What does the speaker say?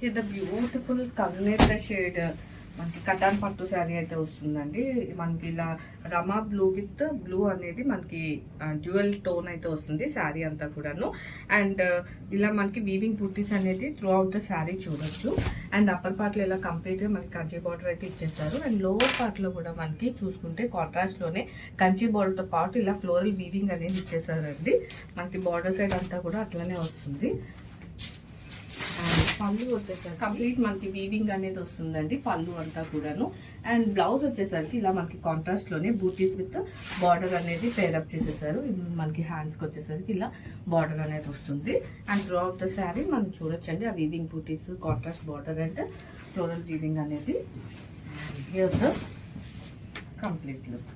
ఇది beautiful కల్నేత shade మనకి cotton పట్టు శారీ అయితే వస్తుందండి. మనకి ఇలా రమా బ్లూ విత్ బ్లూ అనేది మనకి డ్యూయల్ టోన్ అయితే వస్తుంది శారీ అంతా కూడాను. అండ్ ఇలా మనకి వీవింగ్ బూటీస్ అనేది త్రూ అవుట్ ద శారీ చూడొచ్చు. అండ్ అప్పర్ పార్ట్ లో ఇలా కంప్లీట్ గా మనకి కంచి బార్డర్ అయితే ఇచ్చేసారు. అండ్ లోవర్ పార్ట్ లో కూడా మనకి చూసుకుంటే కాంట్రాస్ట్ లోనే కంచి బార్డర్ తో పాటు ఇలా ఫ్లోరల్ వీవింగ్ అనేది ఇచ్చేసారండి. మనకి బార్డర్ సైడ్ అంతా కూడా అట్లనే వస్తుంది. పళ్ళు వచ్చేసరికి కంప్లీట్ మనకి వీవింగ్ అనేది వస్తుందండి పళ్ళు అంతా కూడాను. అండ్ బ్లౌజ్ వచ్చేసరికి ఇలా మనకి కాంట్రాస్ట్ లోనే బూటీస్ విత్ బార్డర్ అనేది పేరప్ చేసేసారు. మనకి హ్యాండ్స్ కి వచ్చేసరికి ఇలా బార్డర్ అనేది వస్తుంది. And throughout the sari మనం చూడొచ్చండి ఆ weaving butis, contrast border and floral weaving అనేది. Here the complete look.